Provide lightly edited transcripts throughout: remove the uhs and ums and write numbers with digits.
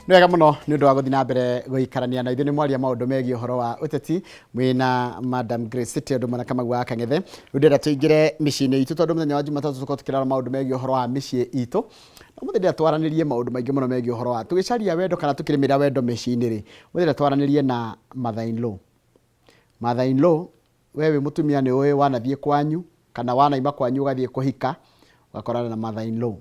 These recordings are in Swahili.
Nĩ wega mũno nĩ ũndũ wa gũthiĩ na mbere gũikarania na ithuĩ nĩ mwaria maũndũ megiĩ ũhoro wa ũteti mwĩna Madam Grace Sitĩ ũndũ mwana Kamau wa Kang'ethe. Rĩu ndĩrenda tũingĩre mĩciĩ-inĩ itũ tondũ mũthenya wa Jumatatũ tũkorwo tũkĩrora maũndũ megiĩ ũhoro wa mĩciĩ itũ. Na mũthenya twaranĩrie maũndũ maingĩ mũno megiĩ ũhoro wa tũgĩcaria wendo kana tũkĩrĩmĩra wendo mĩciĩ-inĩ rĩ. Mũthenya twaranĩrie na mother-in-law. Mother-in-law, wewe mũtumia nĩ ũĩ wanathiĩ kwanyu kana wanaima kwanyu ũgathiĩ kũhika ũgakorana na mother-in-law.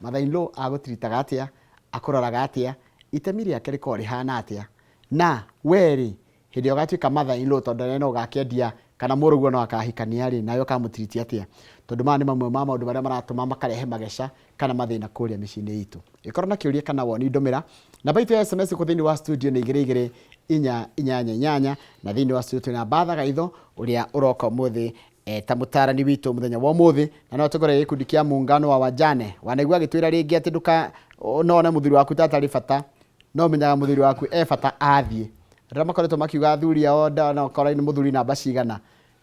Mother-in-law agũtiritaga atĩa, akũroraga atĩa, itemi rĩake rĩkoragwo rĩhana atĩa, na werĩ hĩndĩ ũgatuĩka mother-in-law tondũ no ũgakĩendia kana mũrũguo no akahikania rĩ, nawe ũkamũtiriti atĩa, tondũ maya nĩ mamwe ma maũndũ marĩa maratũma makarehe mageca kana mathĩna kũrĩa mĩciĩ-inĩ itũ. Ĩkorwo na kĩũria kana woni ndũmĩra namba itũ ya SMS kũ thĩinĩ wa studio nĩ 2288 na thĩinĩ wa studio na Batha Gaitho ũrĩa ũroka ũmũthĩ ta mũtarani witũ mũthenya wa ũmũthĩ, na no tũgore gĩkundi kĩa muungano wa wajane wanaigua gĩtwĩra rĩngĩ atĩ ndũka none mũthuri waku tatarĩ bata no menyaga mũthuri waku bata athiĩ. Rĩrĩa makoretwo makiuga athuri ao na korwo nĩ mũthuri namba cigana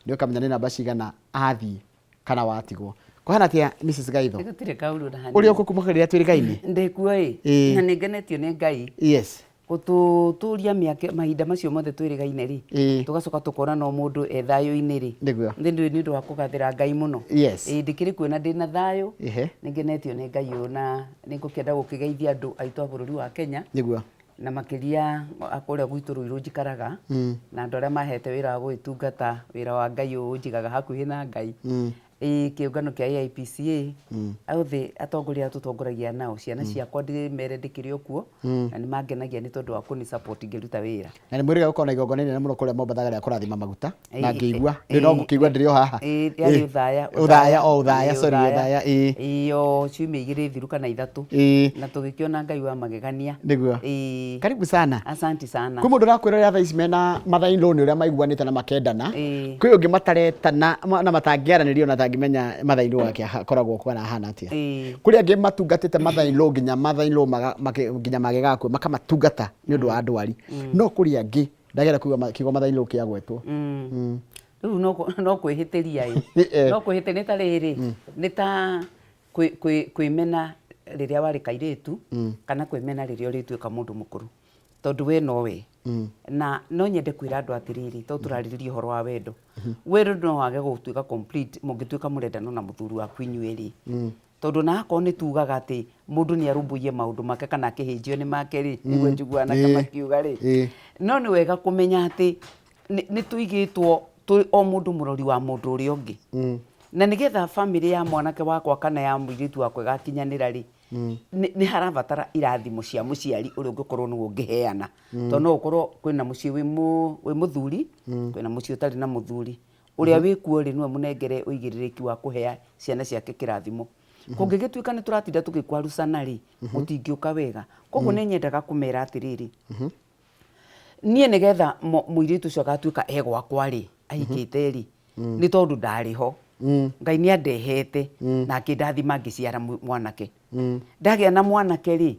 nĩ ũkamenya nĩ namba cigana athiĩ kana watigwo. Kũhana atĩa Mrs. Gaitho? Gũtirĩ kaũndũ na hanini. Ũrĩa ũkũkumagĩrĩra twĩrĩgaine? Ndĩkuo na nĩ ngenetio nĩ Ngai. Yes. Gũtũtũria mahinda macio mothe twĩrĩgaine rĩ, tũgacoka tũkora no mũndũ thayũ-inĩ rĩ. Nĩ ũndũ wa kũgathĩra Ngai mũno. Yes. Ndĩkĩrĩ kuona ndĩna thayũ, nĩ ngenetio nĩ Ngai ũyũ na nĩ ngũkĩenda gũkĩgeithia andũ aitũ a bũrũri wa Kenya. Nĩguo. Na makĩria akũrĩa gwitũ Ruiru njikaraga na andũ arĩa mahete wĩra wa gũgĩtungata wĩra wa Ngai ũyũ njigaga hakuhĩ na Ngai. Kĩũngano kĩa AIPCA othe atongoria tũtongoragia nao, ciana ciakwa ndĩmere ndĩkĩrĩ okuo na nĩ mangenagia nĩ tondũ wa kũni support ngĩruta wĩra. Na nĩ mwĩrĩga gũkorwo na igongona inene mũno kũrĩa Mombatha rĩa kũrathima maguta na ngĩigua no ngũkĩigua ndĩrĩ o haha. Yarĩ ũthaya ũthaya iyo ciumia 2 thiru kana 3 na tũgĩkĩona Ngai wa magegania. Nĩguo. Karibu sana. Asante sana. Kwĩ mũndũ ũrakwĩrĩra thaa ici mena mother-in-law nĩ ũrĩa maiguanĩte na makendana, kwĩ ũngĩ mataretana na matangĩaranĩrio na menya mother-in-law wake akoragwo kwa na hana atia. Kũrĩ angĩ matungatĩte mother-in-law nginya mother-in-law nginya magegakwe makamatungata nĩ ũndũ wa ndwari, no kũrĩ angĩ ndagera kuiga kiugo mother-in-law kĩagwetwo. Rĩu no kwĩhĩtĩria no kwĩhĩtĩria ta rĩrĩ nĩ ta kwĩmena rĩrĩa warĩ kairĩtu kana kwĩmena rĩrĩa ũrĩtuĩka mũndũ mũkũrũ, tondũ we nowe na no nyende kwĩra andũ atĩrĩrĩ tondũ tũrarĩrĩria ũhoro wa wendo. Wendo no wage gũtuĩka complete mũngĩtuĩka mũrendano na mũthuri waku inyuĩ-rĩ, tondũ na akorwo nĩ tugaga atĩ mũndũ nĩ arũmbũiye maũndũ make kana akĩhĩnjio nĩ make-rĩ, nĩguo njiguana makiuga-rĩ, no nĩ wega kũmenya atĩ nĩ tũigĩtwo o mũndũ mũrori wa mũndũ ũrĩa ũngĩ, na nĩgetha famĩlĩ ya mwanake wakwa kana ya mũirĩtu wakwa ĩgakinyanĩra-rĩ, nĩ harabatara irathimo cia mũciari ũrĩa ũngĩkorwo nĩguo ũngĩheana, tondũ no ũkorwo kwĩna mũciĩ wĩ mũthuri, kwĩna mũciĩ ũtarĩ na mũthuri, ũrĩa wĩkuo-rĩ nĩwe mũnengere ũigĩrĩrĩki wa kũhea ciana ciake kĩrathimo. Kũngĩgĩtuĩka nĩ tũratinda tũgĩkwarusana-rĩ, gũtingĩũka wega. Koguo nĩ nyendaga kũmera atĩrĩrĩ, niĩ nĩgetha mũirĩtu ũcio agatuĩka gwakwa-rĩ, ahikĩte-rĩ, nĩ tondũ ndarĩ ho, Ngai nĩ andehete na akĩndathima ngĩciara mwanake. Ndagĩa na mwanake-rĩ,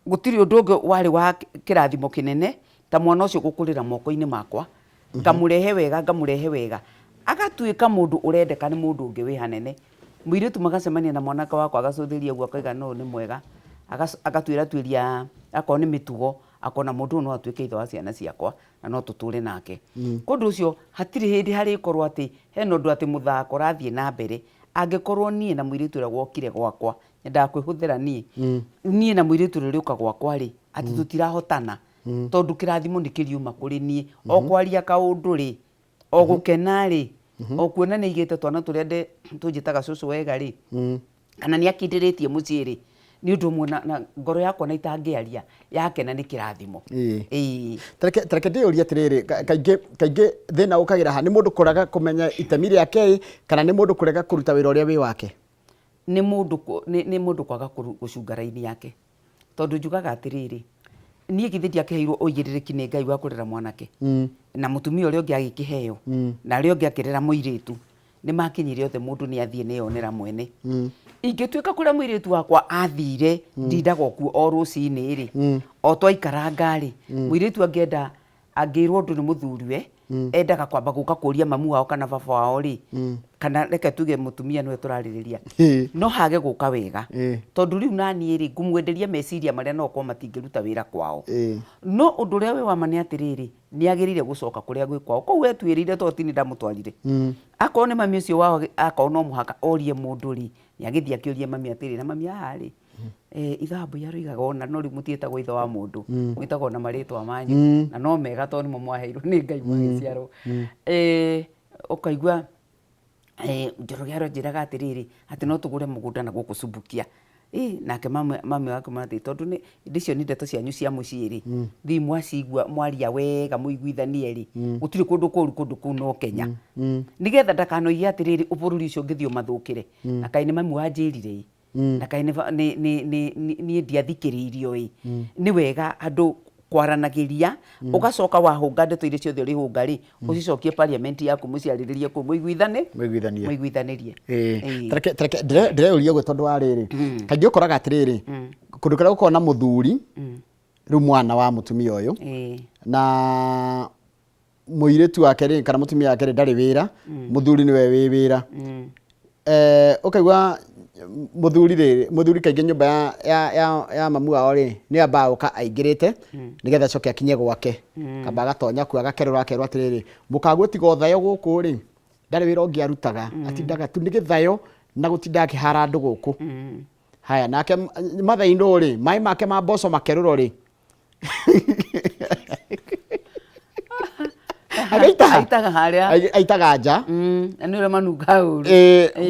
gũtirĩ ũndũ ũngĩ warĩ wa kĩrathimo kĩnene ta mwana ũcio gũkũrĩra moko-inĩ makwa, ngamũrehe wega, agatuĩka mũndũ ũrendeka nĩ mũndũ ũngĩ wĩ hanene. Mũirĩtu magacemania na mwanake wakwa agacũthĩria guo akauga no nĩ mwega, agatuĩra akorwo nĩ mĩtugo, akona mũndũ ũyũ no atuĩke ithe wa ciana ciakwa na no tũtũre nake. Kũndũ ũcio hatirĩ hĩndĩ harĩkorwo atĩ hena ũndũ atĩ mũthako ũrathiĩ na mbere angĩkorwo niĩ na mũirĩtu ũrĩa wokire gwakwa, nyendaga kwĩhũthĩra niĩ na mũirĩtu ũrĩa ũrĩũka gwakwa-rĩ, atĩ tũtirahotana tondũ kĩrathimo nĩ kĩriuma kũrĩ niĩ, o kwaria kaũndũ-rĩ, o gũkena-rĩ, o kuona nĩ aigĩte twana tũrĩa tũnjĩtaga cũcũ wega-rĩ, kana nĩ akindĩrĩtie mũciĩ-rĩ, nĩ ũndũ ũmwe na ngoro yakwa na itangĩaria yakena nĩ kĩrathimo. Tareke ndĩũrie atĩrĩrĩ, kaingĩ thĩna ũkagĩra ha, nĩ mũndũ kũrega kũmenya itemi rĩake kana nĩ mũndũ kũrega kũruta wĩra ũrĩa wĩ wake? Nĩ mũndũ kwaga gũcunga raini yake, tondũ njugaga atĩrĩrĩ, niĩ githĩ ndiakĩheirwo ũigĩrĩrĩki nĩ Ngai wa kũrera mwanake, na mũtumia ũrĩa ũngĩ agĩkĩheo na arĩa ũngĩ akĩrera mũirĩtu, nĩ makinyire othe mũndũ nĩ athiĩ nĩyonera mwene. Ingĩtuĩka kũrĩa mũirĩtu wakwa athire ndindaga okuo o rũcinĩ-rĩ, o twaikaranga-rĩ, mũirĩtu angĩenda angĩrwo ũndũ nĩ mũthuriwe endaga kwamba guka kũria mamu wao kana baba wao ri kana reke tuge mutumia nĩwe tũrarĩrĩria no hage gũka wega tondũ rĩu naniĩ rĩ ngũmwenderia meciria marĩa no korwo matingĩruta wĩra kwao no ũndũ ũrĩa wĩ wama nĩ atĩrĩrĩ nĩ agĩrĩire gũcoka kũrĩa gwĩ kwao koguo etuĩrĩire tondũ tini ndamũtwarire akorwo nĩ mami ũcio wao akorwo no mũhaka orie mũndũ rĩ nĩ agĩthiĩ akĩũrie mami atĩrĩ na mami haha rĩ ithambu yaroigaga ona no rĩu mũtiĩtagwo ithe wa mũndũ mwĩtagwo na marĩtwa manyu na no mega tondũ nĩmo mwaheirwo nĩ Ngai magĩciarwo ũkaigua Njoroge aranjĩraga atĩrĩrĩ atĩ no tũgũre mũgũnda na gũkũ Subukia nake mami wake mathi tondũ nĩ icio nĩ ndeto cianyu cia mũciĩ rĩ thiĩ mwacigua mwaria wega mũiguithanie rĩ gũtirĩ kũndũ kũu no Kenya nĩgetha ndakanoige atĩrĩrĩ bũrũri ũcio ũngĩthiĩ ũmathũkĩre na kaĩ nĩ mami wanjĩrire na kaĩ niĩ ndiathikĩrĩirio nĩ wega andũ kwaranagĩria ũgacoka wahũnga ndeto iria ciothe ũrĩhũnga rĩ ũcicokie parliament yaku mũciarĩrĩrie kũ mũiguithanĩrie ndĩreyũria ũguo tondũ wa rĩrĩ kaingĩ ũkoraga atĩrĩrĩ kũndũ kũrĩa gũkoragwo na mũthuri rĩu mwana wa mũtumia ũyũ na mũirĩtu wake rĩ kana mũtumia wake rĩ ndarĩ wĩra mũthuri nĩwe wĩ wĩra ũkaigua mũthuri kaingĩ nyũmba ya mamu wao rĩ nĩ ambaga gũka aingĩrĩte nĩgetha acoke akinye gwake kamba agatonya kuo agakerũra akerwo atĩrĩrĩ mũkagũtiga thayo gũkũ rĩ ndarĩ wĩra ũngĩ arutaga atindaga tu nĩ gĩthayo na gũtinda akĩhara andũ gũkũ haya nake mathainũ rĩ maĩ make ma mboco makerũrwo rĩ aitaga nja nĩũrĩa manunga ũru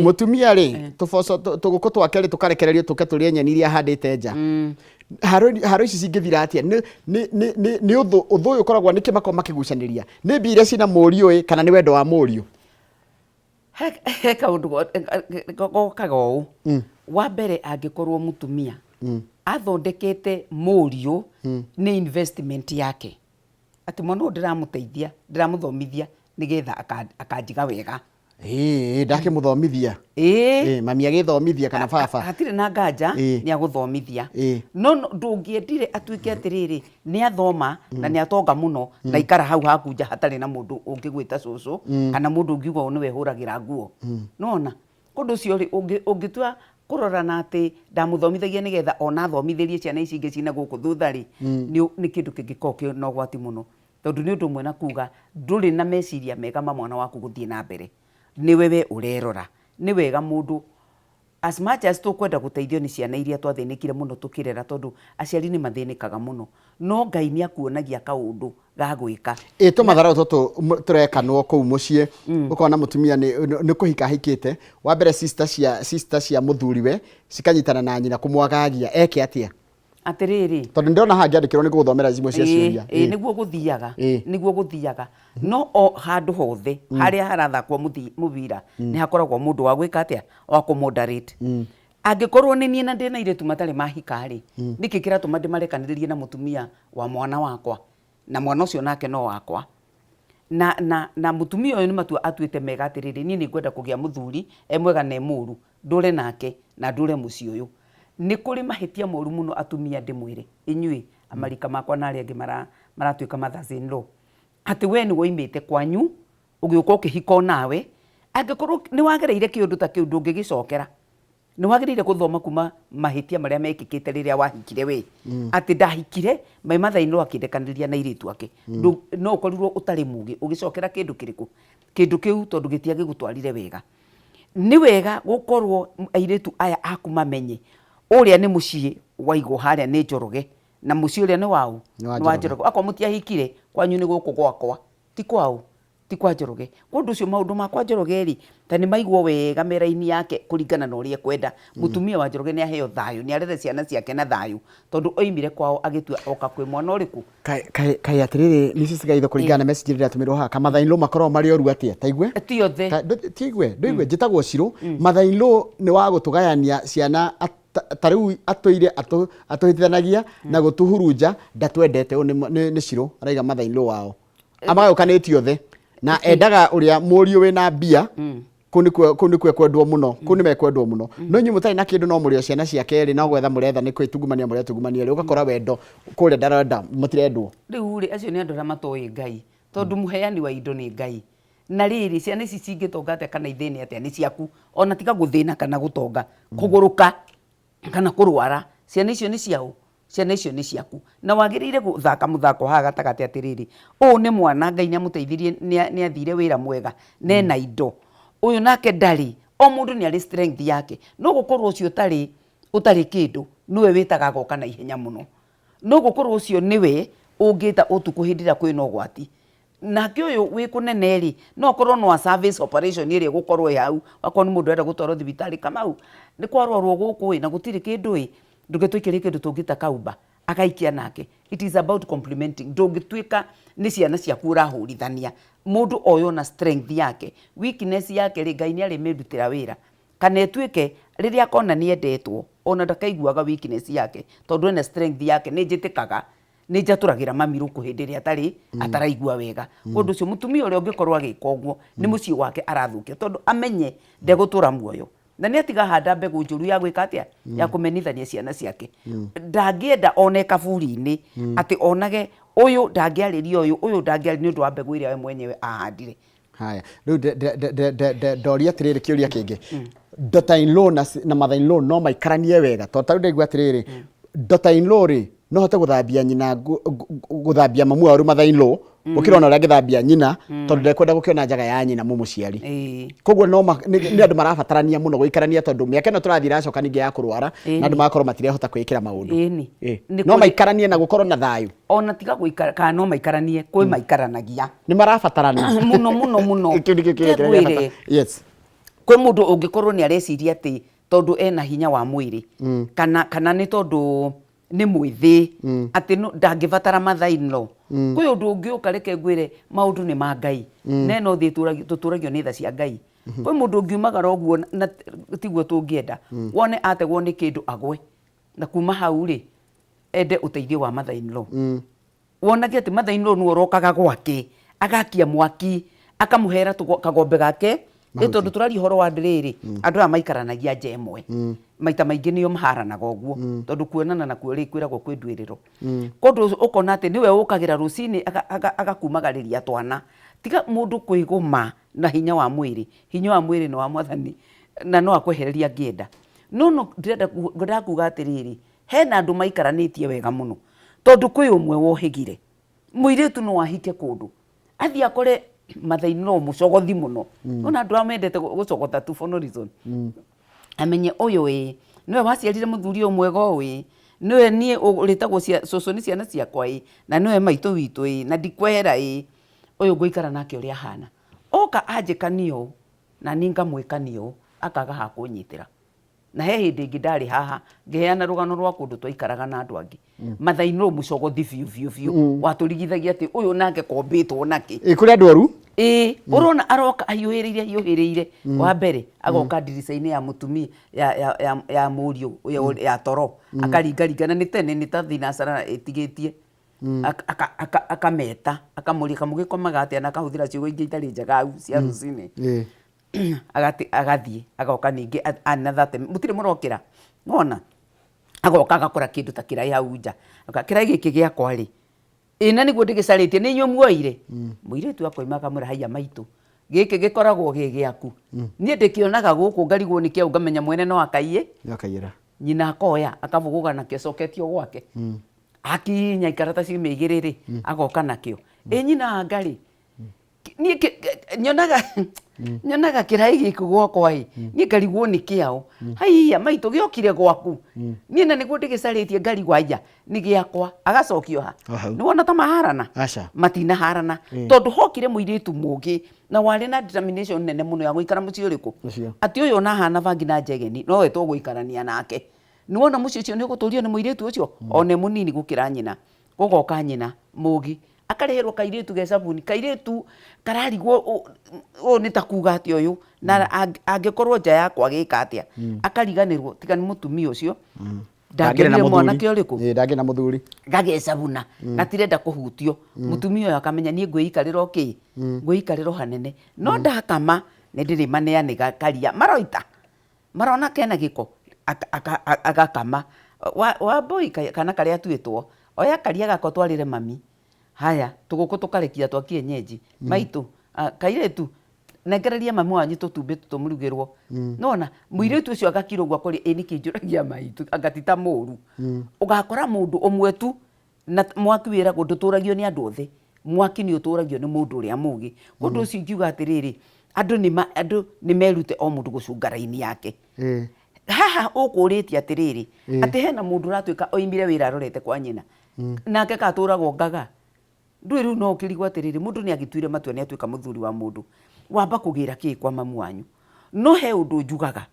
mũtumia rĩ tũboco tũgũkũ twake rĩ tũkarekererio tũke tũrĩe nyeni iria ahandĩte nja haro ici cingĩthira atĩa nĩ ũthũ ũyũ ũkoragwo nĩ kĩmako makĩgucanĩria nĩ mbia iria ciĩna mũriũ kana nĩ wendo wa mũriũ he kaũndũ gokaga ũũ wa mbere angĩkorwo mũtumia athondekete mũriũ nĩ investment yake atĩ mwana ũyũ ndĩramũteithia ndĩramũthomithia nĩgetha akanjiga wega ndakĩmũthomithia mami agĩthomithia kana baba hatirĩ na nganja nĩ agũthomithia no ndũngĩendire atuĩke atĩrĩrĩ nĩ athoma na nĩ atonga mũno na ikara hau hakunja hatarĩ na mũndũ ũngĩgwĩta cũcũ kana mũndũ ũngiuga ũyũ nĩwe hũragĩra nguo nona kũndũ ũcio rĩ ũngĩtua kũrorana atĩ ndamũthomithagia nĩgetha ona athomithĩrie ciana ici ingĩ cina gũkũ thutha rĩ nĩ kĩndũ kĩngĩkorwo kĩna ũgwati mũno tondũ nĩ ũndũ ũmwe na kuga ndũrĩ na meciria mega ma mwana waku gũthiĩ na mbere nĩwe we ũrerora nĩ wega mũndũ as much as tũkwenda gũteithio nĩ ciana iria twathĩnĩkire mũno tũkĩrera tondũ aciari nĩ mathĩnĩkaga mũno no Ngai nĩ akuonagia kaũndũ ga gwĩka tũmatharau tũtũ tũrekanwo kũu mũciĩ ũkona mũtumia nĩ kũhika ahikĩte wa mbere sister cia mũthuriwe cikanyitana na nyina kũmwagagia eke atĩa atĩrĩrĩ tondũ ndĩrona haha ngĩandĩkĩrwo nĩ gũthomera imwe cia ciũria nĩguo gũthiaga no o handũ hothe harĩa harathakwo mũbira nĩ hakoragwo mũndũ wa gwĩka atĩa wa kũmoderate angĩkorwo nĩ niĩ na ndĩna airĩtu matarĩ mahika rĩ nĩkĩ kĩratũma ndĩmarekanĩrĩrie na mũtumia wa mwana wakwa na mwana ũcio nake no wakwa na mũtumia ũyũ nĩ matua atuĩte mega atĩrĩrĩ niĩ nĩ ngwenda kũgĩa mũthuri mwega na mũru ndũre nake na ndũre mũciĩ ũyũ nĩ kũrĩ mahĩtia moru mũno atumia ndĩmwĩre inyuĩ amarika makwa na arĩa angĩ maratuĩka mothers in law atĩ we nĩ woimĩte kwanyu ũgĩũka ũkĩhika nawe angĩkorwo nĩ wagereire kĩũndũ ta kĩu ndũngĩgĩcokera nĩ wagĩrĩire gũthoma kuma mahĩtia marĩa mekĩkĩte rĩrĩa wahikire we atĩ ndahikire my mother in law akĩndekanĩria na airĩtu ake no ũkorirwo ũtarĩ muge ũgĩcokera kĩndũ kĩrĩkũ kĩndũ kĩu tondũ gĩtiagĩgũtwarire wega nĩ wega gũkorwo airĩtu aya aku mamenye ũrĩa nĩ mũciĩ waigwo harĩa nĩ Njoroge na mũciĩ ũrĩa nĩ wau nĩ wa Njoroge akwa mũtiahikire kwanyu nĩ gũkũ gwakwa ti kwau ti kwa Njoroge kũndũ ũcio maũndũ makwa Njoroge rĩ ta nĩ maigwo wega mera-inĩ yake kũringana na ũrĩa kwenda mũtumia wa Njoroge nĩ aheo thayũ nĩ arere ciana ciake na thayũ tondũ oimire kwao agĩtua oka kwĩ mwana ũrĩkũ kaĩ atĩrĩrĩ nĩ cicigaitho kũringana na message ĩrĩa atũmĩrwo haha mathainũ makorwo marĩ oru atĩa taigue tiothe tiigue ndũigue njĩtagwo Shirũ mathainũ nĩ wa gũtũgayania ciana tarĩu atũire atũhĩtithanagia na gũtũhurunja ndatwendete nĩ Shirũ araiga mathainũ wao amagayũkanĩtio thĩ na endaga ũrĩa mũriũ wĩna mbia kũu nĩkuo ekwendwo mũno kũu nĩ mekwendwo mũno no inyuĩ mũtarĩ na kĩndũ no mũrĩo ciana ciake rĩ no gwetha mũretha nĩ kwĩtungumania mũretungumania rĩ ũgakora wendo kũrĩa ndarenda mũtirendwo rĩu rĩ acio nĩ andũ arĩa matoĩ Ngai tondu muheani wa indo ni Ngai na riri ciana ici cingĩtonga atĩa kana ithĩni atĩa nĩ ciaku ona tiga gũthĩna kana gũtonga kũgũrũka kana kũrwara ciana icio nĩ ciaũ ciana icio nĩ ciaku na wagĩrĩire gũthaka mũthako haha gatagatĩ atĩrĩrĩ ũũ nĩ mwana Ngai nĩamũteithirie nĩ athire wĩra mwega nena indo ũyũ nake ndarĩ o mũndũ nĩ arĩ strength yake no gũkorwo ũcio ũtarĩ kĩndũ nĩwe wĩtaga agoka na ihenya mũno no gũkorwo ũcio nĩwe ũngĩta ũtukũ hĩndĩ ĩrĩa kwĩna ũgwati nake ũyũ wĩ kũnene rĩ no korwo no service operation ĩrĩa gũkorwo hau akorwo nĩ mũndũ enda gũtwarwo thibitarĩ Kamau nĩ kwarorwo gũkũ na gũtirĩ kĩndũ ndũngĩtwĩkĩra kĩndũ tũngĩta kaumba agaikia nake it is about complementing ndũngĩtwĩka nĩ ciana ciaku ũrahũrithania mũndũ oyo na strength yake weakness yake rĩ Ngai nĩ arĩ mĩrutĩra wĩra kana ĩtuĩke rĩrĩa akona nĩ endetwo ona ndakaiguaga weakness yake tondũ ena strength yake nĩ njĩtĩkaga nĩ njatũragĩra mami rũkũ hĩndĩ ĩrĩa ataraigua wega ũndũ ũcio mũtumia ũrĩa ũngĩkorwo agĩka ũguo nĩ mũciĩ wake arathũkia tondũ amenye ndegũtũra muoyo na nĩ atiga handa mbegũ njũru ya gwĩka atĩa ya kũmenithania ciana ciake ndangĩenda one kaburi-inĩ atĩ onage ũyũ ndangĩarĩria ũyũ ndangĩarĩ nĩ ũndũ wa mbegũ ĩrĩa we mwenyewe ahandire. Haya rĩu ndoria atĩrĩrĩ kĩũria kĩngĩ daughter-in-law na mother-in-law no maikaranie wega tondũ tarĩu ndaigua atĩrĩrĩ daughter-in-law rĩ no hote gũthambia nyina gũthambia mamu wao mother-in-law gũkĩra ona ũrĩa angĩthambia nyina tondũ ndekwenda gũkĩona njaga ya nyina mũciari koguo no nĩ andũ marabatarania mũno gũikarania tondũ mĩaka ĩno tũrathiĩ iracoka ningĩ ya kũrwara na andũ magakorwo matirehota kwĩkĩra maũndũ no maikaranie na gũkorwo na thayũ ona tiga gũikara kana no maikaranie kwĩ maikaranagia nĩ marabatarania mũno yes kwĩ mũndũ ũngĩkorwo nĩ areciria atĩ tondũ ena hinya wa mwĩrĩ kana nĩ tondũ nĩ mwĩthĩ atĩ ndangĩbatara mother-in-law kwĩ ũndũ ũngĩũka reke ngwĩre maũndũ nĩ ma Ngai na no tũtũragio nĩ tha cia Ngai kwĩ mũndũ ũngiumagara ũguo na tiguo tũngĩenda wone ategwo nĩ kĩndũ agwe na kuma hau rĩ ende ũteithio wa mother-in-law wonage atĩ mother-in-law nĩ ũrokaga gwake agakia mwaki akamũhera kagombe gake tondũ tũraria ũhoro wa ndĩrĩrĩ andũ aya maikaranagia nja ĩmwe maita maingĩ nĩo maharanaga ũguo tondũ kuonana na kuo rĩ kwĩragwo kwĩ ndwĩrĩro kũndũ ũkona atĩ nĩwe ũkagĩra rũcinĩ agakumagĩrĩria twana tiga mũndũ kwĩgũma na hinya wa mwĩrĩ nĩ wa Mwathani na no akwehereria angĩenda no ndĩrenda kuga atĩrĩrĩ hena andũ maikaranĩtie wega mũno tondũ kwĩ ũmwe wohĩgire mũirĩtu no ahike kũndũ athiĩ akore mother-in-law mũcogothi mũno ona andũ amendete gũcogotha tu for no reason amenye ũyũ nĩwe waciarire mũthuri ũyũ mwega ũyũ nĩwe niĩ ũrĩtagwo cũcũ nĩ ciana ciakwa na nĩwe maitũ witũ na ndikwehera ũyũ ngũikara nake ũrĩa ahana oka anjĩkanio na niĩ ngamwĩkanio akaga ha kũnyitĩra na he hĩndĩ ĩngĩ ndarĩ haha ngĩheana rũgano rwa kũndũ twaikaraga na andũ angĩ mother-in-law mũcogothi biũ watũrigithagia atĩ ũyũ nake kombĩtwo nake kũrĩ andũ oru ũrona aroka ahiũhĩrĩire wa mbere agoka ndirica-inĩ ya mũtumia ya mũriũ ya toro akaringaringa na nĩ tene nĩ ta thinacara ĩtigĩtie akameta akamũria kamũgĩkomaga atĩa na akahũthĩra ciugo ingĩ itarĩ njega au cia rũcinĩ agathiĩ agoka ningĩ anathate mũtirĩ mũrokĩra wona agoka agakora kĩndũ ta kĩraĩ hau nja kĩraĩ gĩkĩ gĩakwa rĩ na nĩguo ndĩgĩcarĩtie nĩ inyuĩ muoire mũirĩtu akoima akamwĩra haiya maitũ gĩkĩ gĩkoragwo gĩ gĩaku niĩ ndĩkĩonaga gũkũ ngarigwo nĩ kĩau ngamenya mwene no akaiyĩra nyina akoya akavũgũga nakĩo coketio gwake akinya ikarataci igĩrĩ rĩ agoka nakĩo nyina angarĩ nyonaga kĩraĩ gĩkĩ gwakwa niĩ ngarigwo nĩ kĩao haiya maitũ gĩokire gwaku niĩ na nĩguo ndĩgĩcarĩtie ngarigwo haiya nĩ gĩakwa agacokio ha nĩ wona ta maharana matinaharana tondũ hokire mũirĩtu mũngĩ na warĩ na determination nene mũno ya gũikara mũciĩ ũrĩkũ atĩ ũyũ ona hana bangi na njegeni no we tũgũikarania nake nĩ wona mũciĩ ũcio nĩ ũgũtũrio nĩ mũirĩtu ũcio ona mũnini gũkĩra nyina gũgoka nyina mũgi akarĩhĩrwo kairĩtu ge sabuni kairĩtu kararigwo ũũ nĩ ta kuga atĩ ũyũ na angĩkorwo nja yakwa gĩka atĩa akariganĩrwo tiga nĩ mũtumia ũcio ndangĩrire mwanake ũrĩkũ ndangĩ na mũthuri gagecabuna gatirenda kũhutio mũtumia ũyũ akamenya niĩ ngwĩikarĩra ngwĩikarĩra hanene no ndakama nĩ ndĩrĩ maneanĩ karia marona kena gĩko agakama wa boy kana karĩa atuĩtwo oya karia gako twarĩre mami haya tuguku tukarekia twa kienyeji maitu kairetu nengereria mamu wanyu tutumbe tutumurugirwo nona muiretu ucio agakirogwa kuri niki njuragia maitu agatita muru ugakora mundu umwe tu na mwaki wira gundu turagio ni andu othe mwaki ni uturagio ni mundu uria mugi gundu ucio ngiuga atiriri andu ni merute o mundu gucungara-ini yake haha ukuritie atiriri ati hena mundu ratuika oimire wira arorete kwa nyina nake katuragwo ngaga ndui riu no ukirigwa atiriri mundu ni agituire matua ni atuika muthuri wa mundu wamba kugira ki kwa mamu wanyu no he undu njugaga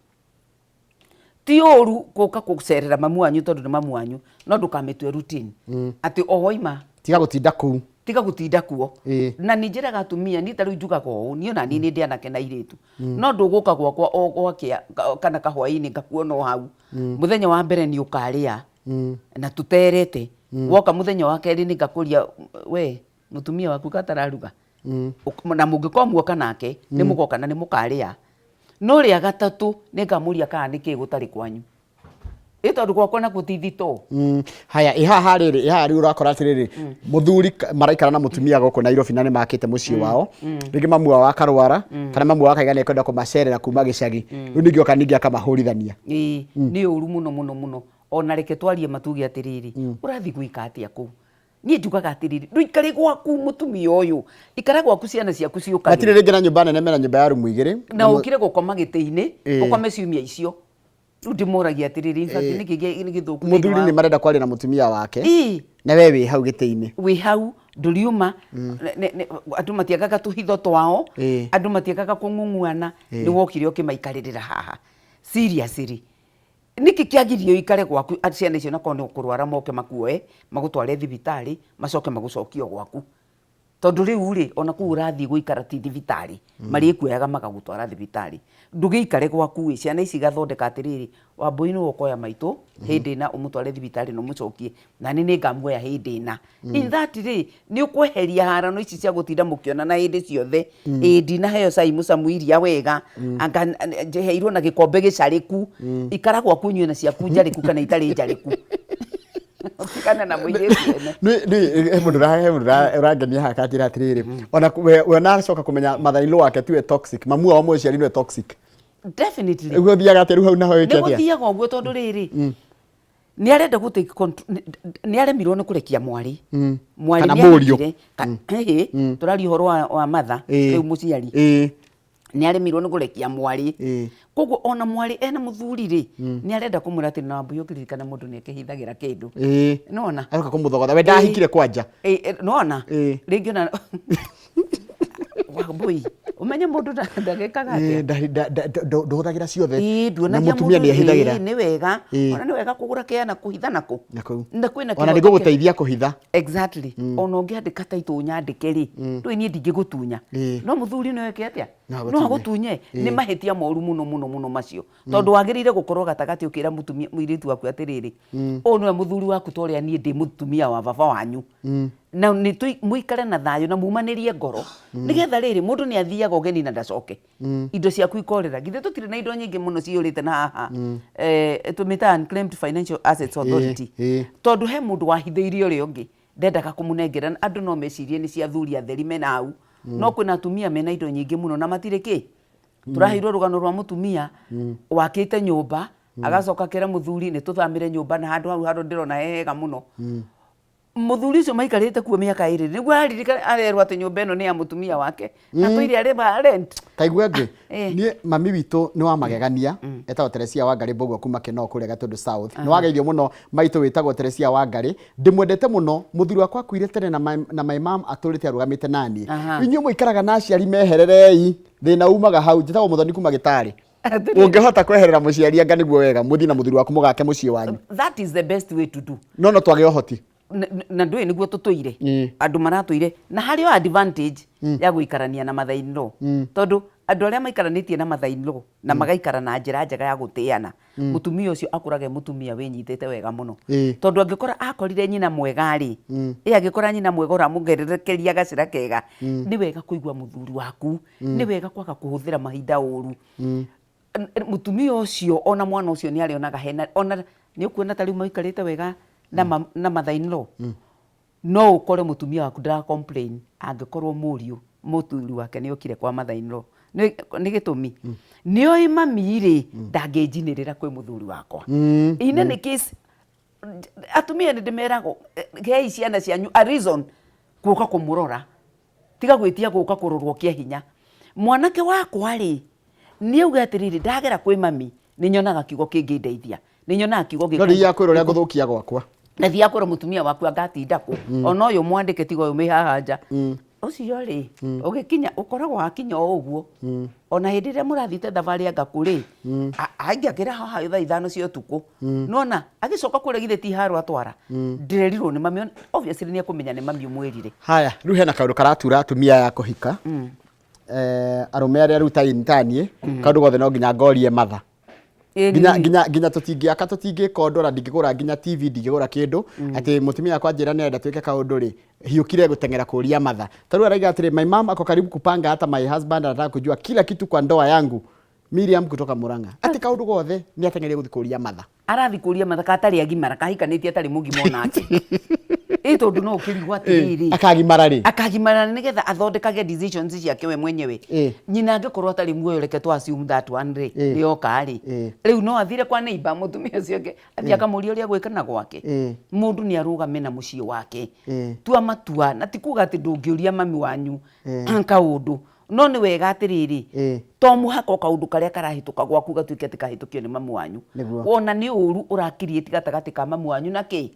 ti oru guka gucerera mamu wanyu tondu ni mamu wanyu no ndukamitwe routine ati ohoima tiga gutinda kuo na ninjiraga atumia ni taru njugaga uu ni ona ni ndi anake na iritu no nduguka gwakwa o gwakia kana kahwaini ngakuona o hau muthenya wa mbere ni ukaria na tuterete woka muthenya wa keri ni ngakuria we mutumia waku katararuga na mungikorwo muoka nake ni mugoka na ni mukaria no ria gatatu ni ngamuria kana niki gutari kwanyu tondu gwakwa na gutithito haya ihaha riri urakora atiriri muthuri maraikara na mutumia goko Nairobi na ni makite mucii wao ringi mamu wao akarwara kana mamu wao akaigana kwenda kumacerera kuma gicagi riu ningi oka ningi akamahurithania ni uru muno ona reke twarie matuge atiriri urathi guika atia ku ni njugaga atiriri nduikare gwaku mutumia uyu ikara gwaku ciana ciaku ciukari atire ringi na nyumba nene mena nyumba ya rumu igiri na ukire gukoma giti-ini ukome ciumia icio riu ndimuragia atiriri niki githuku muthuri ni marenda kwaria na mutumia wake na we wi hau giti-ini wi hau nduriuma andu matiagaga tuhitho twao andu matiagaga kung'ung'uana ni wokire ukimaikarira haha seriously niki kiagirio ikare gwaku ciana icio nakorwo ni kurwara moke makuoe magutware thibitari macoke magucokio gwaku tondu riu ri ona ku urathi guikara ti thibitari mari kuyaga magagutwara thibitari ndugiikare gwaku ciana ici gathondeka atiriri wambui no ukoya maitu hindi na umutware thibitari no mucokie na ni ngamuoya hindi na in that day ni ukweheria harano ici cia gutinda mukiona na hindi ciothe indi na heyo cai mucamuiria wega anga heirwo na gikombe gicariku ikara gwaku nyue na ciaku njariku kana itari njariku kana na muiretu ni mundu urangenia haka atira atiriri ona we nacoka kumenya mother-in-law wake tiwe toxic mamu wao muciari niwe toxic definitely ugo thiaga atiru hau naho iketia ni guthiaga uguo tondu riri ni arenda gute ni aremirwo ni kurekia mwari kana murio turari horo wa matha riu muciari ni aremirwo ni kurekia mwari koguo ona mwari ena muthuri ri ni arenda kumwira ati na mbuyo kiririkana mundu ni akihithagira kindu nona aroka kumuthogotha we ndahikire kwanja nona ringi ona wambui umenye mundu ndagekaga nduthagira ciothe na mutumia ni ahithagira ni wega ona ni wega kugura kiana kuhitha nako na kwina ona ndigo guteithia kuhitha exactly ona ungiandika taitu nyandike ri ndui ni ndingigutunya no muthuri ni weke atia no agutunye ni mahitia moru muno macio tondu wagirire gukorwo gatagati ukira mutumia muiritu waku atiriri o no muthuri waku toria ni ndi mutumia wa baba wanyu na ni muikare na thayo na mumanirie ngoro nigetha riri mundu ni athiaga ugeni na ndacoke indo ciaku ikorera githe tutire na indo nyingi muno ciurite na haha tumita Unclaimed Financial Assets Authority tondu he mundu wahitheirie uri ungi ndendaga kumunengera andu no mecirie ni cia thuri atheri mena hau no kwina atumia mena indo nyingi muno na matire ki turaheirwo rugano rwa mutumia wakite nyumba agacoka kera muthuri ni tuthamire nyumba na handu hau handu ndirona hega muno muthuri ucio maikarite kuo miaka iri niguo aririkana arerwa ati nyumba ino ni ya mutumia wake na twiri ariba rent kaigua ngi ni mami witu ni wa magegania etagwo Teresia Wangari Mbugua kuma Kinoo kuria Gatundu South ni wageithio muno maitu witagwo Teresia Wangari ndimwendete muno muthuri wakwa akuire tene na my mom aturite arugamite nani inyu muikaraga na aciari mehererei thina umaga hau njitagwo Muthoni kuma Gitari ungehota kweherera muciari anga niguo wega muthi na muthuri waku mugake mucii wanyu that is the best way to do no twage ohoti na ndui niguo tutuire andu maratuire na hari advantage ya guikarania na mother-in-law tondu andu aria maikaranitie na mother-in-law na magaikara na njira njega ya gutiana mutumia ucio akurage mutumia winyitete wega muno tondu angikora akorire nyina mwega ri angikora nyina mwega uramugererekeria gacira kega ni wega kuigua muthuri waku ni wega kwaga kuhuthira mahinda uru mutumia ucio ona mwana ucio ni arionaga hena ona ni ukuona tari maikarite wega na mother-in-law no ukore mutumia waku ndara complain angikorwo mũriũ mũthuri wake nĩ okire kwa mother-in-law nĩ gĩtũmi nĩoĩ mami rĩ ndangĩnjinĩrĩra kwĩ mũthuri wakwa in any case atumia nĩ ndĩmeragwo hei ciana cianyu a reason gũka kũmũrora tiga gwĩtia gũka kũrorwo kĩa hinya mwanake wakwa rĩ nĩ auga atĩrĩrĩ ndagera kwĩ mami nĩ nyonaga kiugo kĩngĩndeithia nĩ nyonaga kiugo gĩkĩ no ya kwĩrwo ũrĩa ngũthũkia gwakwa na thia kwĩrwo mũtumia waku angatinda kũ ona ũyũ mwandĩke tiga ũyũ mĩhaha nja ũcio rĩ ũgĩkinya ũkoragwo hakinya o ũguo ona hĩndĩ ĩrĩa mũrathite thabarĩ anga kũrĩ aingĩagĩra haha thaa 5 cia ũtukũ nona agĩcoka kũrĩa githĩ ti harũ atwara ndĩrerirwo nĩ mami obviously nĩ ekũmenya nĩ mami ũmwĩrire haya rĩu hena kaũndũ karatura atumia ya kũhika arũme arĩa rĩu ta intaniĩ kaũndũ gothe no nginya ngorie matha nginya tũtingĩaka tũtingĩkondora ndingĩgũra nginya TV ndingĩgũra kĩndũ atĩ mũtumia akwa njĩra nĩenda twĩke kaũndũ rĩ hiũkire gũteng'era kũria matha tarĩu araiga atĩrĩ my mom ako karibu kupanga hata my husband anataka kujua kila kitu kwa ndoa yangu Miriam kutoka Murang'a ati kaũndũ gothe nĩ ateng'eria gũthiĩ kũria matha arathi kũria matha katarĩ agimara kahikanĩtie atarĩ mũgima onake tondũ no ũkĩrigwo atĩrĩrĩ akagimara nĩgetha athondekage decisions ciake we mwenyewe nyina angĩkorwo atarĩ muoyo reke tu assume that one rĩ nĩoka rĩ rĩu no athire kwa neighbor mũtumia ũcio ũngĩ athiĩ akamũria ũrĩa gwĩkana gwake mũndũ nĩ arũgame na mũciĩ wake tua matua na ti kuga atĩ ndũngĩũria mami wanyu kaũndũ no nĩ wega atĩrĩrĩ to mũhaka kaũndũ karĩa karahĩtũka gwaku gatuĩke atĩ kahĩtũkio nĩ mami wanyu wona nĩ ũru ũrakiriĩti gatagatĩ ka mami wanyu na kĩ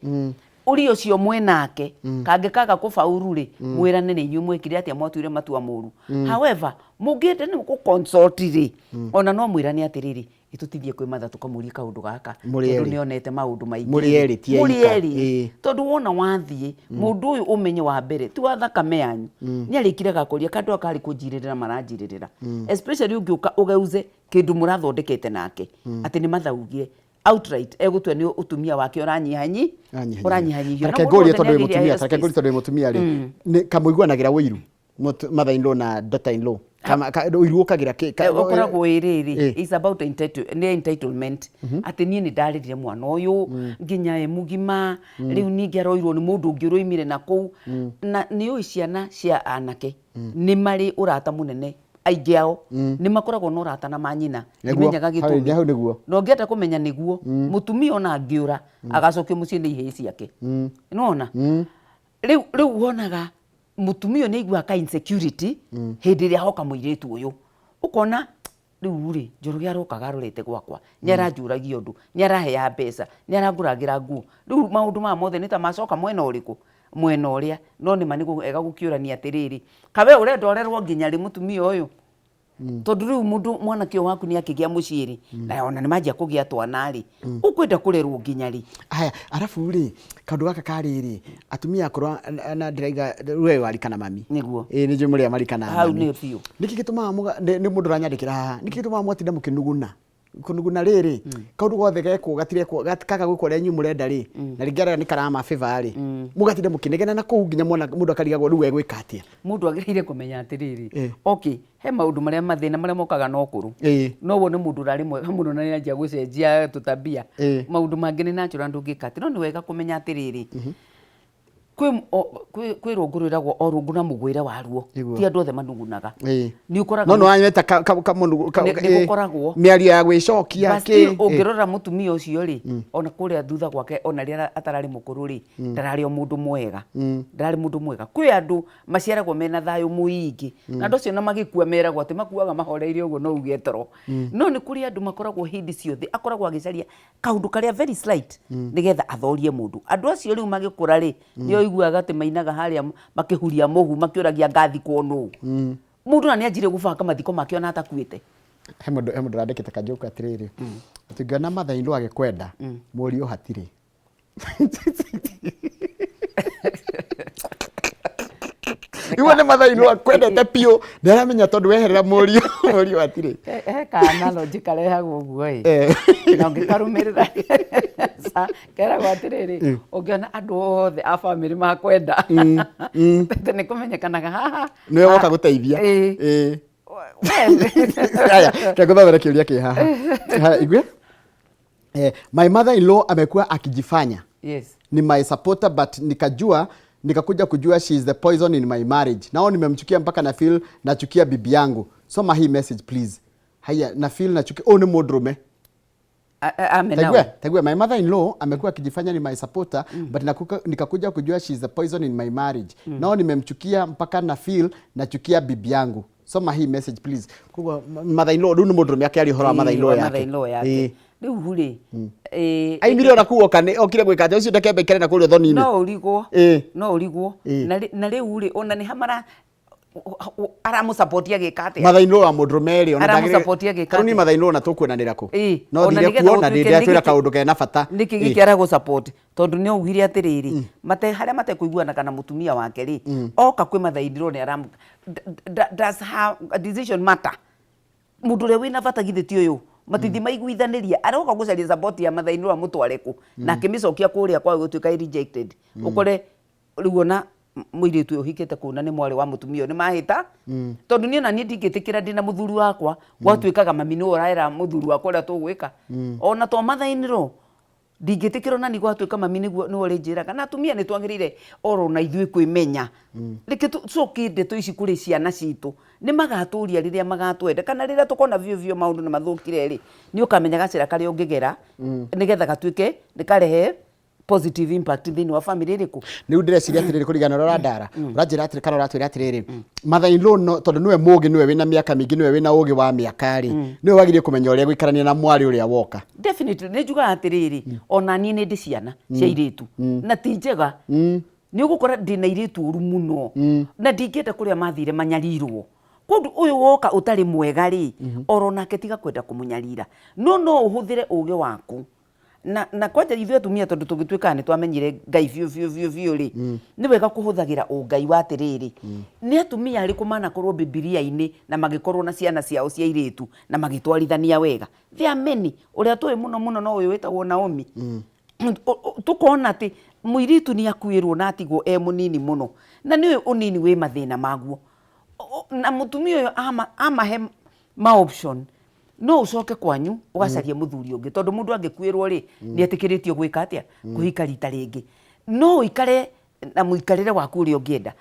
uri ucio mwenake kangĩkaga kũbaũru rĩ mwĩrane nĩ inyuĩ mwĩkire atĩa mwatuire matua mũru however mũngĩende nĩ gũconsult rĩ ona no mwĩrane atĩrĩrĩ itutithie kwĩ matha tũkamũria kaũndũ gaka tondũ nĩonete maũndũ maingĩ mũrĩeri tondũ wona wathiĩ mũndũ ũyũ ũmenye wa mbere ti wa thakame yanyu nĩ arĩkire gakũria kandũ akarĩ kũnjirĩrĩra maranjirĩrĩra especially ũngĩũka ũgeuze kĩndũ mũrathondekete nake atĩ nĩ mathaugire outright egũtua nĩ utumia wake ũranyihanyihio reke ngũrie tondũ mũtumia rĩ kamũiguanagĩra wĩiru mother-in-law na daughter-in-law ũiru ũkagĩra ũkoragwo ĩrĩrĩ is about entitlement atĩ niĩ nĩ ndarĩrire mwana ũyũ nginya e mũgima rĩu ningĩ aroirwo nĩ mũndũ ũngĩ ũroimire na kũu na nĩ ũĩ ciana cia anake nĩ marĩ ũrata mũnene aingĩ ao nĩ makoragwo na ũrata na manyina imenyaga gĩtũmi no ngĩenda kũmenya nĩguo mũtumia ona angĩũra agacokio mũciĩ nĩ ihĩĩ ciake nĩwona rĩu wonaga mũtumia nĩ aigua ka insecurity hĩndĩ ĩrĩa hoka mũirĩtu ũyũ ũkona rĩu rĩ Njoroge arokaga arorete gwakwa nĩ aranjũragia ũndũ nĩ arahea mbeca nĩ arangũragĩra nguo rĩu maũndũ maya mothe nĩ ta macoka mwena ũrĩkũ mwena ũrĩa no nĩ manĩgũ ega gũkĩũrania atĩrĩrĩ kawe ũrenda ũrerwo nginya rĩ mũtumia ũyũ tondũ rĩu mũndũ mwanake waku nĩ akĩgĩa mũciĩ rĩ na ona nĩ manjia kũgĩa twana rĩ ũkwenda kũrerwo nginya rĩ haya arabu rĩ kaũndũ gaka karĩ rĩ atumia akorwo na ndĩraiga we warikana mami nĩguo nĩ njũĩ mũrĩa marikana hau nĩ biũ nĩkĩ gĩtũmaga nĩ mũndũ ũranyandĩkĩra haha nĩkĩ gĩtũmaga mwatinda mũkĩnuguna kũnuguna rĩrĩ kaũndũ gothe gekwo gatirĩ kaga gwĩkwo ũrĩa inyuĩ mũrenda rĩ na rĩngĩ arĩa nĩ karama favor rĩ mũgatinda mũkĩnegena na kũu nginya mũndũ akarigagwo rĩu egwĩka atĩa mũndũ agĩrĩire kũmenya atĩrĩrĩ okay he maũndũ marĩa mathĩna marĩa mokaga na ũkũrũ no wo nĩ mũndũ ũrarĩ mwega mũno na nĩanjia gũcenjia tũtabia maũndũ mangĩ nĩ natural ndũngĩka atĩ no nĩ wega kũmenya atĩrĩrĩ kwĩ rũngũ rwĩragwo o rũngũ na mũgwĩre waruo ti andũ othe manugunaga nĩ ũkoraga no wanyeta mĩario ya gwĩcokia ũngĩrora mũtumia ũcio rĩ ona kũrĩa thutha gwake ona rĩrĩa atararĩ mũkũrũ rĩ ndararĩ o mũndũ mwega ndararĩ mũndũ mwega kwĩ andũ maciaragwo mena thayũ mũingĩ na andũ acio na magĩkua meragwo atĩ makuaga mahoreire ũguo no uge toro no nĩ kũrĩ andũ makoragwo hĩndĩ ciothe akoragwo agĩcaria kaũndũ karĩa very slight nĩgetha athorie mũndũ andũ acio rĩu magĩkũra rĩ nĩ iguaga atĩ mainaga harĩa makĩhuria mũhu makĩũragia ngathi kwonũ mũndũ na nĩ anjire gũbanga mathiko make ona atakuĩte he mũndũ ũrandĩkĩte kanjoka atĩrĩrĩ ũtingĩona mother-in-law agĩkwenda mũriũ hatirĩ iwe nĩ mother-in-law akwendete piũ ndaramenya tondũ weherera mũriũ hatirĩ he ka analogy karehagwo ũguo na ũngĩkarũmĩrĩra keragwo atĩrĩrĩ ũngĩona andũ othe a family makwenda tete nĩ kũmenyekanaga haha nĩwe woka gũteithia haya kegũthomere kĩũria kĩ haha igwe my mother-in-law amekuwa akijifanya yes ni my supporter but nikajua nikakuja kujua she is the poison in my marriage. Nao nimemchukia mpaka na feel nachukia bibi yangu. Soma hii message please. Haya, na feel nachukia ni modrume. Tegwe, my mother-in-law amekuwa akijifanya ni my supporter, but nikakuja kujua she is the poison in my marriage. Nao nimemchukia mpaka na feel nachukia bibi yangu. Soma hii message please. Kwa mother-in-law ni modrume yake alihora mother-in-law yake. Riu huri ai miliona kuo kane okire gwikate ucio ndekembe kere na kurio thoni-ini no urigwo na riu ri ona ni hamara aramu support ya gikate mother-in-law wa modromeri ona aramu support ya gikate ni mother-in-law na tukwonanira ku no thire kuo na ndire atwira kaundu kena bata niki gikiara go support tondu ni ugire atiriri mate haria mate kuiguana kana mutumia wake ri oka kwi mother-in-law ni aramu does have a decision matter mundu ria wina bata githiti uyu matithi maiguithaniria aroka gucaria support ya mother-in-law wa mutwareku na akimicokia kuria kwa gutuika rejected ukore riu ona muiritu uyu hikite kuna ni mwari wa mutumia ni mahita tondu ni ona ni ndingitikira ndina muthuri wakwa gwatuikaga mami no oraira muthuri wakwa ria tugwika ona to mother-in-law ndingitikira na ni gwatuika mami no orinjira kana atumia ni twagirire oro na ithui kwimenya reke tucokie ndeto ici kuri ciana citu ni magaturia riria magatwenda kana riria tukona vio maundu ni mathukire ri ni ukamenya gacira kari ungigera nigetha gatuike nikarehe positive impact thini wa family riku ni ndireciria atiriri kurigana rora ndara urajira atiri kana uratwira atiriri mother-in-law no tondu niwe mugi niwe wina miaka mingi niwe wina ugi wa miaka ri niwe wagirie kumenya uria gwikarania na mwari uria woka definitely ni juga atiriri ona ni ndi ciana cia iritu na ti njega ni ugukora ndina iritu uru muno na ndingenda kuria mathire manyarirwo kundu uyu woka utari mwega ri orona ketiga kwenda kumunyarira no uhuthire uge waku na kwanja ithuĩ atumia tondu tugituika ni twamenyire ngai biu ri ni wega kuhuthagira ungai wa atiriri ni atumia ariku manakorwo bibilia-ini na magikorwo na ciana ciao cia iritu na magitwarithania wega there are many uria tui muno no uyu witagwo Naomi tukona ati muiritu ni akuirwo na atigwo munini muno na ni unini wi mathina maguo na mutumia uyu amahe ma option no ucoke kwanyu ugacaria muthuri ungi tondu mundu angikuirwo ri ni etikiritio gwika atia kuhika rita ringi no ikare na muikarire waku uri ungienda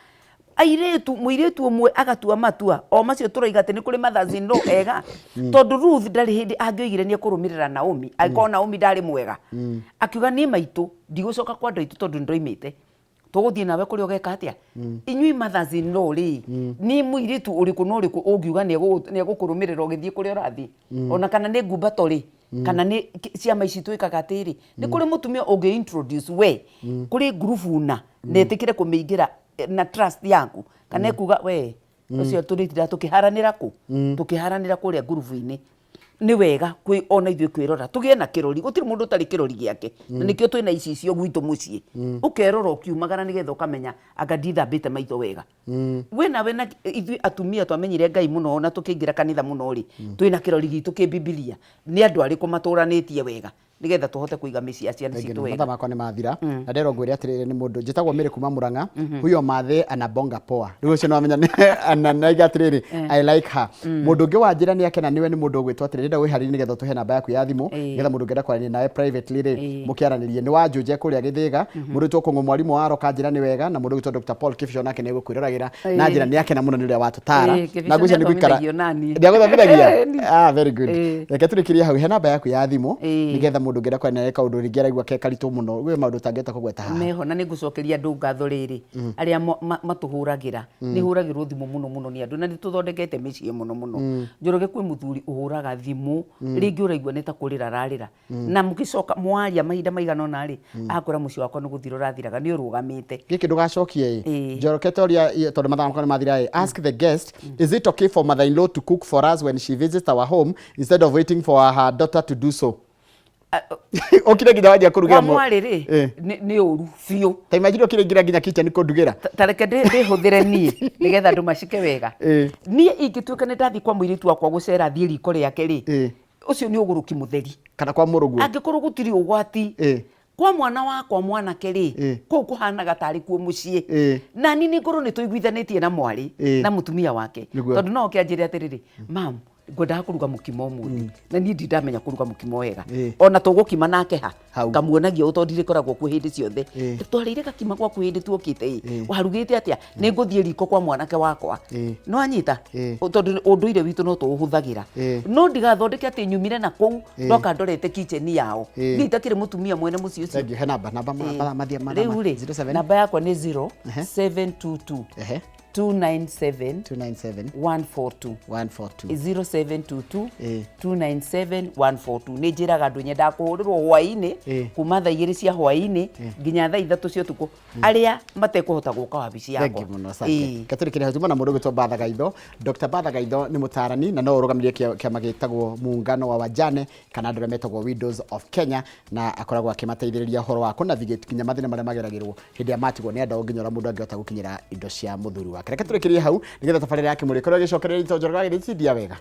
airetu muiretu umwe agatua matua o macio turaiga ati ni kuri mothers-in-law ega tondu Ruth ndari hindi angioigire ni akurumirira Naomi aikona Naomi ndari mwega akiuga ni maitu ndigucoka kwa ndaitu tondu ndoimite tuguthie nawe kuri ugeka atia inyui mothers-in-law ri ni muiritu uriku no uriku ungiuga ni egukurumirira ugithie kuri urathi ona kana ni ngumbato ri kana ni ciama ici twikaga atiri ni kuri mutumia ungi introduce we kuri group na netikire kumiingira na trust yangu kana kuga we ucio turitira tukiharanira ku tukiharanira kuria group-ini ni wega kwi ona ithuĩ kwirora tugie na kirori gutiri mundu tari kirori giake nikio twina icicio gwitu mucii ukerora ukiumagara nigetha ukamenya anga ndithambite maitho wega wena ithuĩ atumia twamenyire Ngai muno na tukiingira kanitha muno ri twina kirori gitu ki Biblia ni andu ariku maturanitie wega nigetha tuhote kuiga mĩciĩ ya ciana citu wega matha makwa ni mathira na ndero ngwire atiriri ni mundu njitagwo Mary kuma Murang'a huyo mathe anabonga poa riu ucio no amenya anaiga atiriri I like her mundu ngi wanjira ni akena niwe ni mundu gwitwa atiriri nda wihari nigetha tuhe namba yaku ya thimu nigetha mundu ngenda kwarania nawe privately ri mukiaranirie ni wanjuje kuria Githiga mundu twakung'o mwarimu wa Roka njira ni wega na mundu gwitwa Dr. Paul Kifisho nake ni gukwiriragira na njira ni akena muno ni uria watutara na gwicia ni gwikara ndiaguthamiragia very good reke turikirie hau he namba yaku ya thimu nigetha mundu ngenda kwa neka undu ringi araigua ke karitu muno gwe maundu tangeta kugweta haha meho na ningucokeria andu ngatho riri aria matuhuragira ni huragirwo thimu muno ni andu na ni tuthondekete micii muno njoroge kwi muthuri uhuraga thimu ringi uraigua neta kurira rarira na mugicoka mwaria mahinda maigana ri akora mucii wakwa ni guthira urathiraga ni urugamite giki ndugacokie njoroke toria tondu mathaa makwa ni mathira ask the guest is it okay for mother-in-law to cook for us when she visits our home instead of waiting for her daughter to do so okire nginya wajia kurugira mo mwari ri ni uru biu ta imagine okire nginya kitchen ko ndugira tareke ndihuthire nie nigetha andu macike wega nie ingituika ni ndathi kwa muiritu wakwa gucera thie riko riake ri ucio ni uguruki mutheri kana kwa murugu angikorwo gutiri ugwati kwa mwana wakwa mwanake ri ko kuhanaga tari kuo mucii na ni ngoro ni tuiguithanitie na mwari na mutumia wake tondu no kianjire atiriri mam ngwendaga kũruga mũkimo mũthĩ na niĩ ndamenya kũruga mũkimo wega ona tũgũkima nake ha ngamuonagia ũtondũ ndĩkoragwo kuo hĩndĩ ciothe twarĩire gakima gwaku hĩndĩ tuokĩte warugĩte atĩa nĩ ngũthiĩ riko kwa mwanake wakwa no anyita tondũ ũndũire witũ no tũũhũthagĩra no ndigathondeke atĩ nyumire na kũu ndoka ndorete kitchen yao niĩ itakĩrĩ mũtumia mwene mũciĩ ũcio he namba rĩu rĩ namba yakwa nĩ 0722 297 142 0722 297 142 nĩ njĩraga andũ nyendaga kũhũrĩrwo hwaĩ-inĩ kuma thaa 2 cia hwaĩ-inĩ nginya thaa 3 cia ũtukũ arĩa matekũhota gũka wabici yakwa katũrĩkĩre hau na mũndũ ũgĩtwo Mbatha Gaitho Dr. Mbatha Gaitho nĩ mũtarani na no ũrũgamĩrĩre kĩama gĩtagwo muungano wa wajane kana andũ arĩa metagwo Widows of Kenya na akoragwo akĩmateithĩrĩria ũhoro wa kũnavigate nginya mathĩna marĩa mageragĩrwo hĩndĩ ya matigwo nĩ andũ nginya ũrĩa mũndũ angĩhota gũkinyĩra indo cia mũthuri wake reke tũrĩkĩrie hau nĩgetha tabarĩra yake mũrĩkorwo gĩcokereria ito njorora gĩthiĩ wega